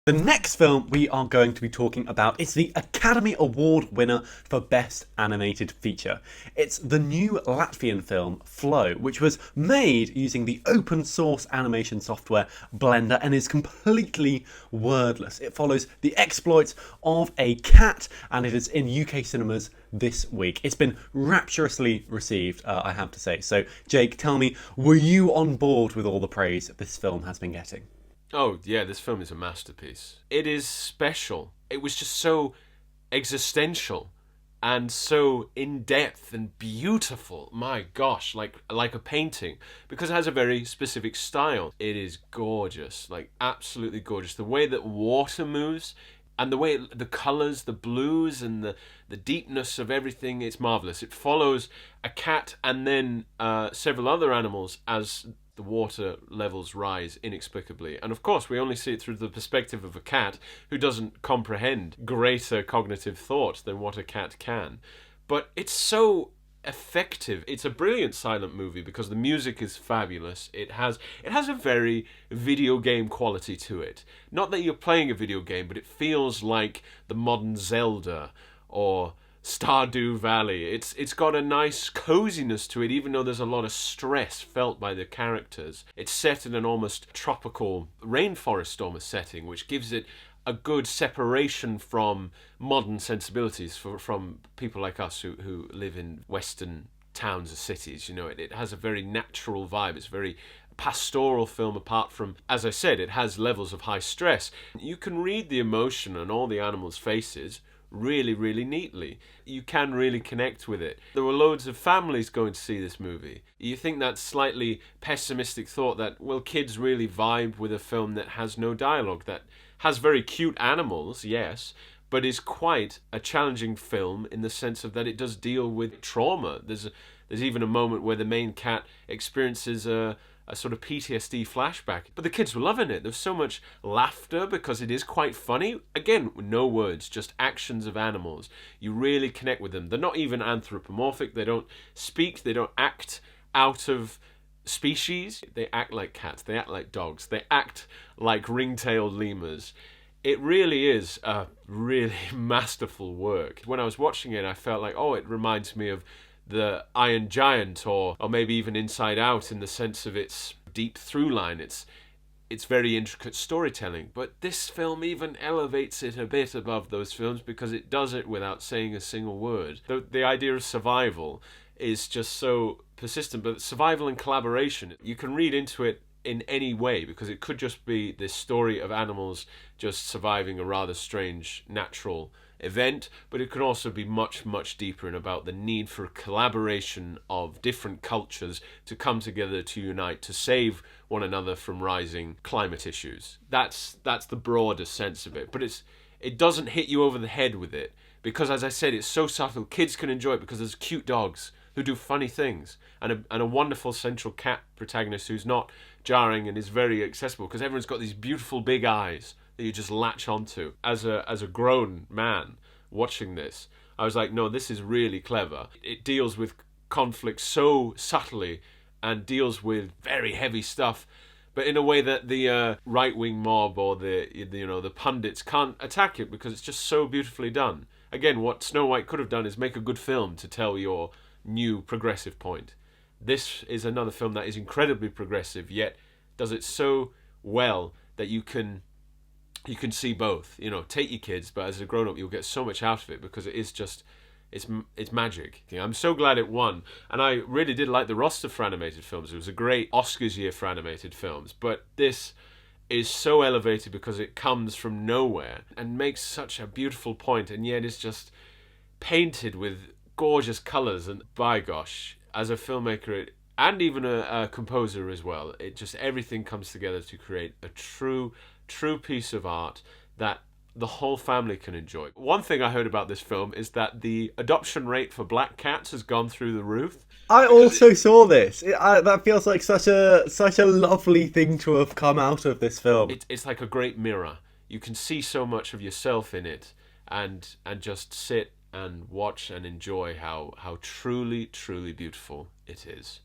The next film we are going to be talking about is the Academy Award winner for Best Animated Feature. It's the new Latvian film Flow, which was made using the open source animation software Blender and is completely wordless. It follows the exploits of a cat and it is in UK cinemas this week. It's been rapturously received, I have to say. So, Jake, tell me, were you on board with all the praise this film has been getting? Oh, yeah, this film is a masterpiece. It is special. It was just so existential and so in depth and beautiful. My gosh, like a painting, because it has a very specific style. It is gorgeous, like absolutely gorgeous. The way that water moves and the way the colors, the blues and the deepness of everything, it's marvelous. It follows a cat and then several other animals as the water levels rise inexplicably. And of course, we only see it through the perspective of a cat who doesn't comprehend greater cognitive thought than what a cat can. But it's so effective. It's a brilliant silent movie because the music is fabulous. It has a very video game quality to it. Not that you're playing a video game, but it feels like the modern Zelda or Stardew Valley. It's got a nice coziness to it, even though there's a lot of stress felt by the characters. It's set in an almost tropical rainforest almost setting, which gives it a good separation from modern sensibilities from people like us who live in Western towns or cities. You know, it has a very natural vibe. It's a very pastoral film, apart from, as I said, it has levels of high stress. You can read the emotion on all the animals' faces really, really neatly. You can really connect with it. There were loads of families going to see this movie. You think that slightly pessimistic thought that, will kids really vibe with a film that has no dialogue, that has very cute animals, yes, but is quite a challenging film in the sense of that it does deal with trauma. There's even a moment where the main cat experiences a sort of PTSD flashback. But the kids were loving it. There's so much laughter because it is quite funny. Again, no words, just actions of animals. You really connect with them. They're not even anthropomorphic. They don't speak. They don't act out of species. They act like cats. They act like dogs. They act like ring-tailed lemurs. It really is a really masterful work. When I was watching it, I felt like, oh, it reminds me of the Iron Giant or maybe even Inside Out in the sense of its deep through line. It's very intricate storytelling, but this film even elevates it a bit above those films because it does it without saying a single word. The idea of survival is just so persistent, but survival and collaboration, you can read into it in any way because it could just be this story of animals just surviving a rather strange natural event, but it could also be much, much deeper and about the need for collaboration of different cultures to come together to unite to save one another from rising climate issues. That's the broader sense of it, but it doesn't hit you over the head with it because, as I said, it's so subtle. Kids can enjoy it because there's cute dogs who do funny things and a wonderful central cat protagonist who's not jarring and is very accessible because everyone's got these beautiful big eyes that you just latch onto. As a grown man watching this, I was like, no, this is really clever. It deals with conflict so subtly and deals with very heavy stuff, but in a way that the right-wing mob or the pundits can't attack it because it's just so beautifully done. Again, what Snow White could have done is make a good film to tell your new progressive point. This is another film that is incredibly progressive, yet does it so well that you can see both. You know, take your kids, but as a grown up, you'll get so much out of it because it is just it's magic. I'm so glad it won, and I really did like the roster for animated films. It was a great Oscars year for animated films, but this is so elevated because it comes from nowhere and makes such a beautiful point, and yet it's just painted with gorgeous colors. And by gosh, as a filmmaker and even a composer as well, it just everything comes together to create a true piece of art that the whole family can enjoy. One thing I heard about this film is that the adoption rate for black cats has gone through the roof. I also saw this. That feels like such a lovely thing to have come out of this film. It's like a great mirror. You can see so much of yourself in it, and just sit and watch and enjoy how truly, truly beautiful it is.